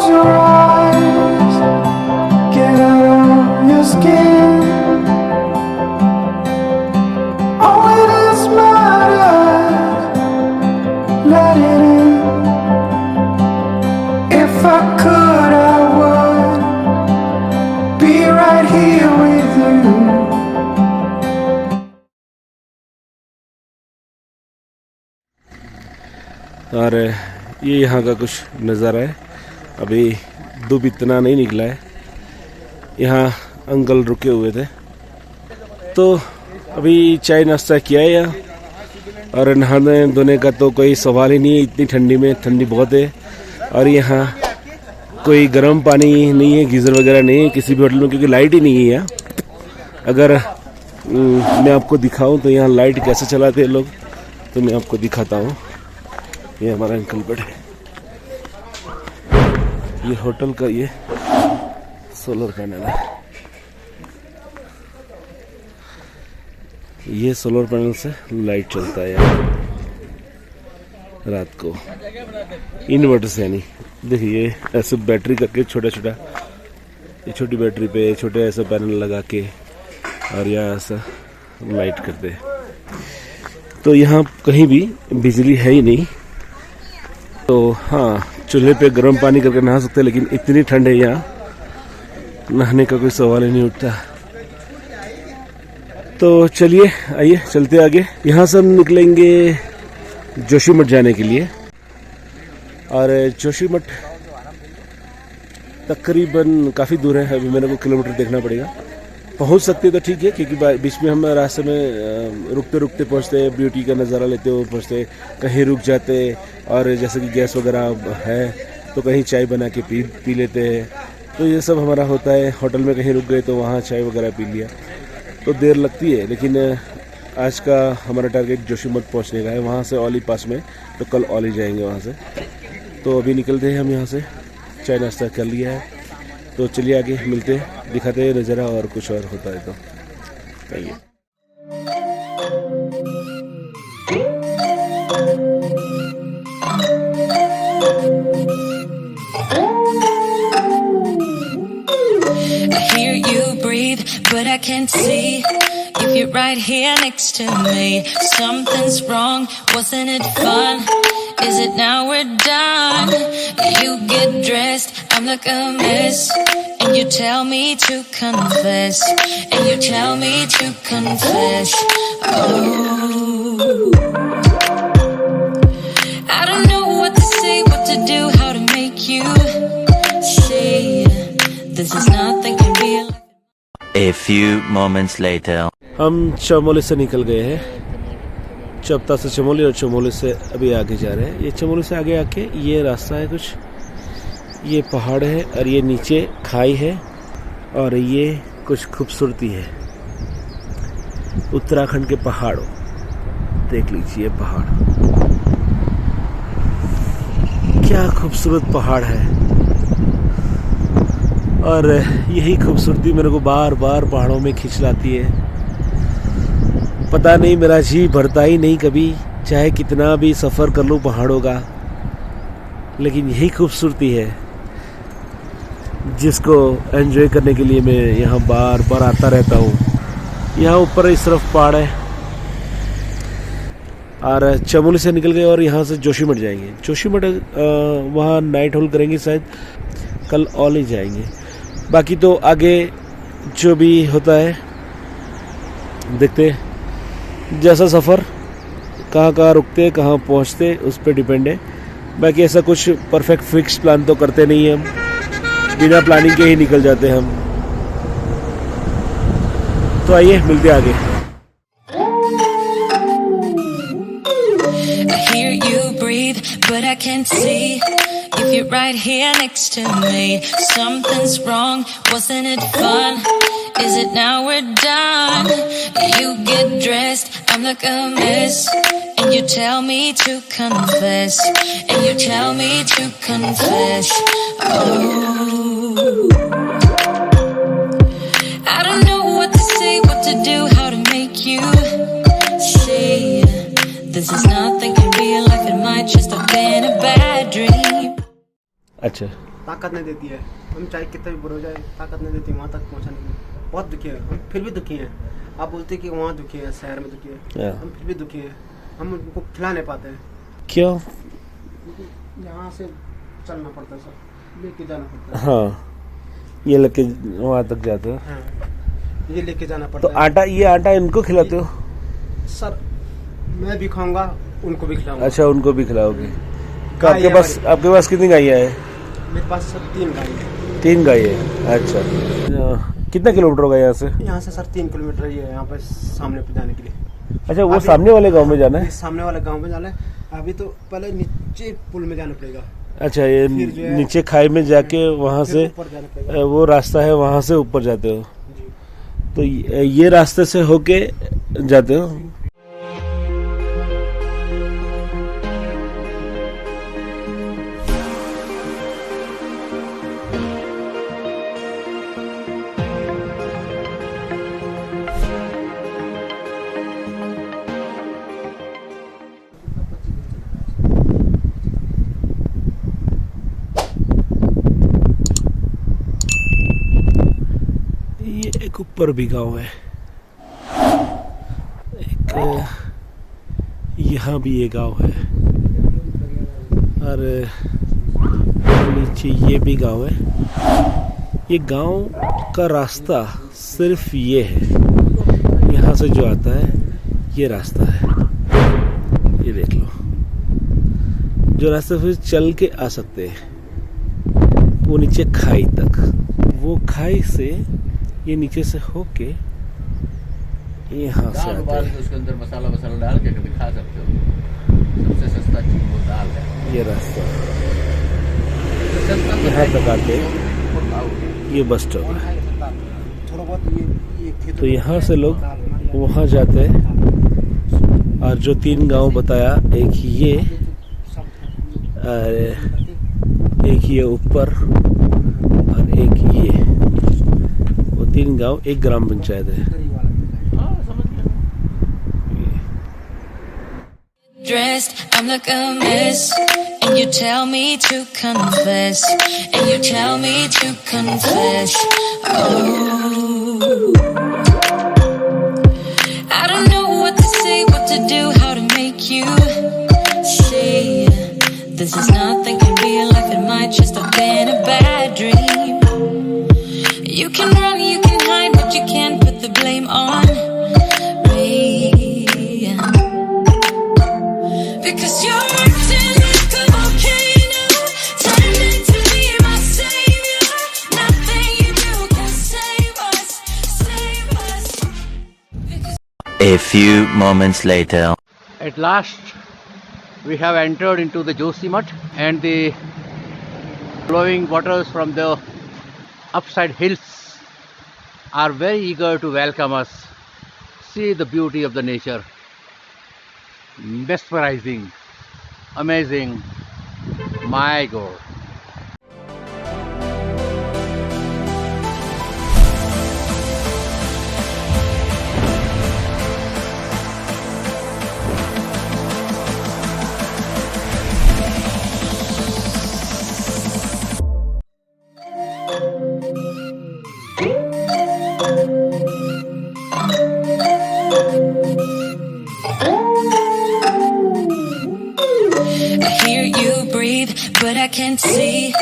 your eyes, get out of your skin. All it is matters, let it in. If I could, I would be right here with you. और ये यहाँ का कुछ नज़ारा है। अभी धूप इतना नहीं निकला है। यहाँ अंकल रुके हुए थे तो अभी चाय नाश्ता किया है यहाँ। और नहाने धोने का तो कोई सवाल ही नहीं है, इतनी ठंडी में, ठंडी बहुत है। और यहाँ कोई गर्म पानी नहीं है, गीज़र वगैरह नहीं है किसी भी होटल में, क्योंकि लाइट ही नहीं है यहाँ। अगर मैं आपको दिखाऊं तो यहाँ लाइट कैसे चलाते हैं लोग, तो मैं आपको दिखाता हूँ। ये हमारा अंकल बेड है, ये होटल का ये सोलर पैनल है। ये सोलर पैनल से लाइट चलता है यार रात को, इन्वर्टर से यानी। देखिए ऐसे बैटरी करके छोटा छोटा, ये छोटी बैटरी पे छोटे ऐसा पैनल लगा के और यहाँ ऐसा लाइट करते हैं। तो यहाँ कहीं भी बिजली है ही नहीं, तो हाँ चूल्हे पे गर्म पानी करके नहा सकते हैं, लेकिन इतनी ठंड है यहाँ नहाने का कोई सवाल ही नहीं उठता। तो चलिए आइए चलते आगे। यहाँ से हम निकलेंगे जोशीमठ जाने के लिए। और जोशीमठ तकरीबन काफ़ी दूर है, अभी मेरे को किलोमीटर देखना पड़ेगा। पहुँच सकते हैं तो ठीक है, क्योंकि बीच में हम रास्ते में रुकते रुकते पहुँचते हैं, ब्यूटी का नज़ारा लेते हुए पहुँचते, कहीं रुक जाते। और जैसे कि गैस वगैरह है तो कहीं चाय बना के पी लेते हैं। तो ये सब हमारा होता है। होटल में कहीं रुक गए तो वहाँ चाय वगैरह पी लिया, तो देर लगती है। लेकिन आज का हमारा टारगेट जोशीमठ पहुँचने का है, वहाँ से औली पास में, तो कल औली जाएंगे वहाँ से। तो अभी निकलते हैं हम यहाँ से, चाय नाश्ता कर लिया है। तो चलिए आगे मिलते हैं, दिखाते हैं नज़ारा, और कुछ और होता है तो आइए। I hear you breathe, but I can't see if you're right here next to me. Something's wrong, wasn't it fun? Is it now we're done? You get dressed, I'm like a mess, and you tell me to confess, and you tell me to confess. Oh, I don't know what to say, what to do, how to make you see this is nothing can be like. A few moments later. हम चमोली से निकल गए हैं, चोपता से चमोली, और चमोली से अभी आगे जा रहे हैं। ये चमोली से आगे आके ये रास्ता है कुछ, ये पहाड़ है और ये नीचे खाई है, और ये कुछ खूबसूरती है उत्तराखंड के पहाड़ों। देख लीजिए पहाड़, क्या खूबसूरत पहाड़ है। और यही खूबसूरती मेरे को बार बार पहाड़ों में खींच लाती है। पता नहीं, मेरा जी भरता ही नहीं कभी, चाहे कितना भी सफ़र कर लूँ पहाड़ों का। लेकिन यही खूबसूरती है जिसको एंजॉय करने के लिए मैं यहाँ बार बार आता रहता हूँ। यहाँ ऊपर इस तरफ पहाड़ है। और चमोली से निकल गए और यहाँ से जोशीमठ जाएंगे। जोशीमठ वहाँ नाइट होल्ड करेंगे, शायद कल औली जाएंगे। बाकी तो आगे जो भी होता है देखते, जैसा सफ़र, कहाँ कहाँ रुकते, कहाँ पहुँचते, उस पर डिपेंड है। बाकी ऐसा कुछ परफेक्ट फिक्स प्लान तो करते नहीं हैं हम, बिना प्लानिंग के ही निकल जाते हैं हम। तो आइए मिलते आगे। I hear you breathe, but I can't see if you're right here next to me. Something's wrong, wasn't it fun? Is it now we're done? You get dressed, I'm like a mess, and you tell me to confess, and you tell me to confess. Oh, I don't know what to say, what to do, how to make you see this is nothing can be like it might just have been a bad dream. अच्छा ताकत नहीं देती है। हम चाहे कितना भी बुरा हो जाए, ताकत नहीं देती वहाँ तक पहुँचाने की। बहुत दुखी है हम, फिर भी दुखी हैं। आप बोलते कि वहाँ दुखी है, शहर में दुखी है, हम फिर भी दुखी हैं। हम उनको खिला नहीं पाते हैं। क्यों? यहाँ से चलना पड़ता है सर, लेके जाना पड़ता है। हाँ, ये लेके वहाँ तक जाते हो? हाँ, ये लेके जाना तो पड़ता है। आटा, ये आटा इनको खिलाते हो? सर मैं भी खाऊंगा, उनको भी खिलाऊंगा। अच्छा, उनको भी खिलाओगे। तो गाय है आपके पास कितनी गायें हैं? मेरे पास सर 3 गाय है। 3 गायें हैं। अच्छा, कितना किलोमीटर होगा यहाँ से? यहाँ से सर 3 किलोमीटर ही है, यहाँ पे सामने पे जाने के लिए। अच्छा, वो सामने वाले गांव में जाना है? सामने वाले गांव में जाना है। अभी तो पहले नीचे पुल में जाना पड़ेगा। अच्छा, ये नीचे खाई में जाके वहाँ से वो रास्ता है, वहाँ से ऊपर जाते हो? तो ये रास्ते से होके जाते हो? ये एक ऊपर भी गाँव है, एक यहाँ भी ये गाँव है, और नीचे ये भी गाँव है। ये गाँव का रास्ता सिर्फ ये है, यहाँ से जो आता है ये रास्ता है। ये देख लो, जो रास्ते फिर चल के आ सकते हैं वो नीचे खाई तक, वो खाई से ये नीचे से होके यहाँ से आते हैं। उसके अंदर मसाला डाल के कभी खा सकते हो। सबसे सस्ता चीज वो दाल है। ये रास्ता यहाँ तक आके ये बस स्टॉप है। थोड़ा बहुत तो यहाँ से लोग वहाँ जाते हैं, और जो 3 गांव बताया, एक ये और एक ये ऊपर और एक ये, वो 3 गांव एक ग्राम पंचायत है। Dressed, I'm like a mess, and you tell me to confess, and you tell me to confess. Oh, I don't know what to say, what to do, how to make you see. This is nothing can be life, it might just have been a bad dream. You can run, you can hide, but you can't put the blame on me. Because you're acting like a volcano, turning to be my savior. Nothing you do can save us, save us. A few moments later. At last, we have entered into the Josimat, and the flowing waters from the upside hills are very eager to welcome us. See the beauty of the nature. Mesmerizing, amazing, my God. I hear you breathe, but I can't see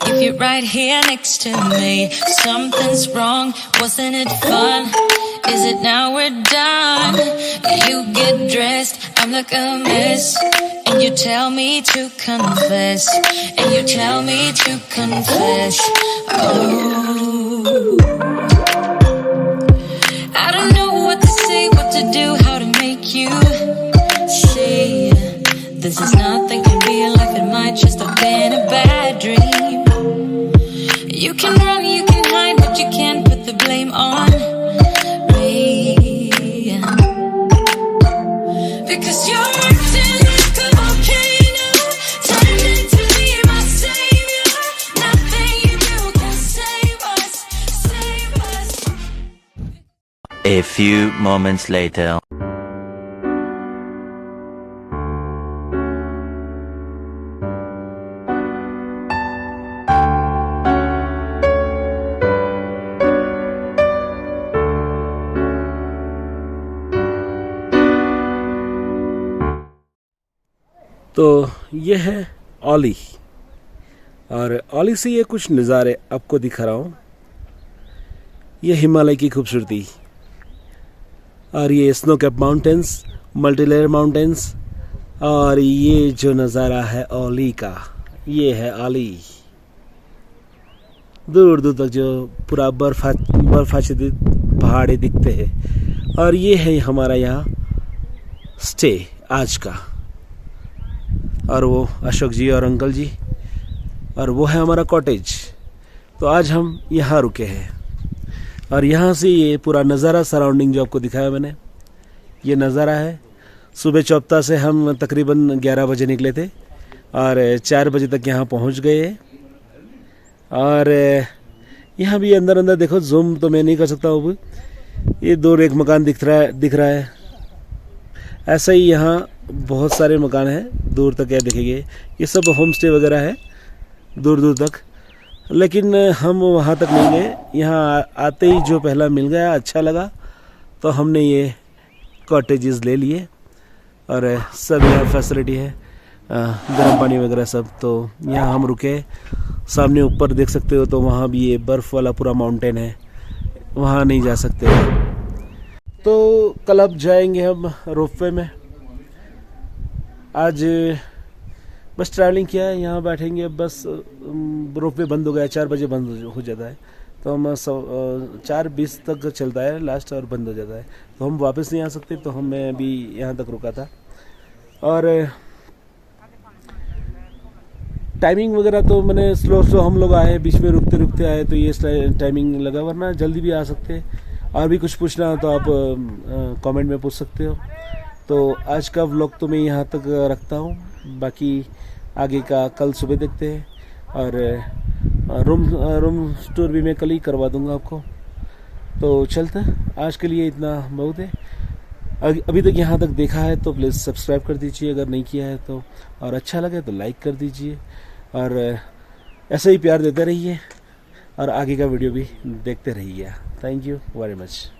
if you're right here next to me. Something's wrong, wasn't it fun? Is it now we're done? You get dressed, I'm like a mess, and you tell me to confess, and you tell me to confess. Oh, I don't know what to say, what to do, how to make you see. This is nothing can be life, it might just have been a bad dream. You can run, you can hide, but you can't put the blame on me. Because you're acting like a volcano, turning to be my savior. Nothing you do can save us, save us. A few moments later. तो ये है औली, और औली से ये कुछ नज़ारे आपको दिखा रहा हूँ। ये हिमालय की खूबसूरती, और ये snow cap mountains, multi layer mountains, और ये जो नज़ारा है औली का, ये है औली। दूर दूर तक जो पूरा बर्फ आच्छादित पहाड़े दिखते हैं। और ये है हमारा यहाँ स्टे आज का, और वो अशोक जी और अंकल जी, और वो है हमारा कॉटेज। तो आज हम यहाँ रुके हैं, और यहाँ से ये पूरा नज़ारा सराउंडिंग जो आपको दिखाया मैंने, ये नज़ारा है। सुबह चौप्ता से हम तकरीबन 11 बजे निकले थे, और 4 बजे तक यहाँ पहुँच गए। और यहाँ भी अंदर अंदर देखो, जूम तो मैं नहीं कर सकता हूँ। ये दूर एक मकान दिख रहा है। ऐसा ही यहाँ बहुत सारे मकान हैं, दूर तक क्या दिखेंगे। ये सब होम स्टे वगैरह है दूर दूर तक, लेकिन हम वहाँ तक नहीं गए। यहाँ आते ही जो पहला मिल गया, अच्छा लगा, तो हमने ये कॉटेजेस ले लिए। और सब यहाँ फैसिलिटी है, गर्म पानी वगैरह सब। तो यहाँ हम रुके। सामने ऊपर देख सकते हो, तो वहाँ भी ये बर्फ़ वाला पूरा माउंटेन है, वहाँ नहीं जा सकते। तो कल अब जाएंगे हम रोपवे में। आज बस ट्रैवलिंग किया है, यहाँ बैठेंगे बस। रोपवे बंद हो गया, 4 बजे बंद हो जाता है, तो हम 4:20 तक चलता है लास्ट, और बंद हो जाता है। तो हम वापस नहीं आ सकते, तो मैं भी यहाँ तक रुका था। और टाइमिंग वगैरह तो मैंने स्लो हम लोग आए, बीच में रुकते रुकते आए, तो ये टाइमिंग लगा, वरना जल्दी भी आ सकते। और भी कुछ पूछना हो तो आप कमेंट में पूछ सकते हो। तो आज का व्लॉग तो मैं यहाँ तक रखता हूँ, बाकी आगे का कल सुबह देखते हैं। और रूम टूर भी मैं कल ही करवा दूँगा आपको। तो चलते हैं, आज के लिए इतना बहुत है। अभी तक यहाँ तक देखा है तो प्लीज़ सब्सक्राइब कर दीजिए अगर नहीं किया है तो, और अच्छा लगे तो लाइक कर दीजिए, और ऐसे ही प्यार देते रहिए, और आगे का वीडियो भी देखते रहिए। Thank you very much.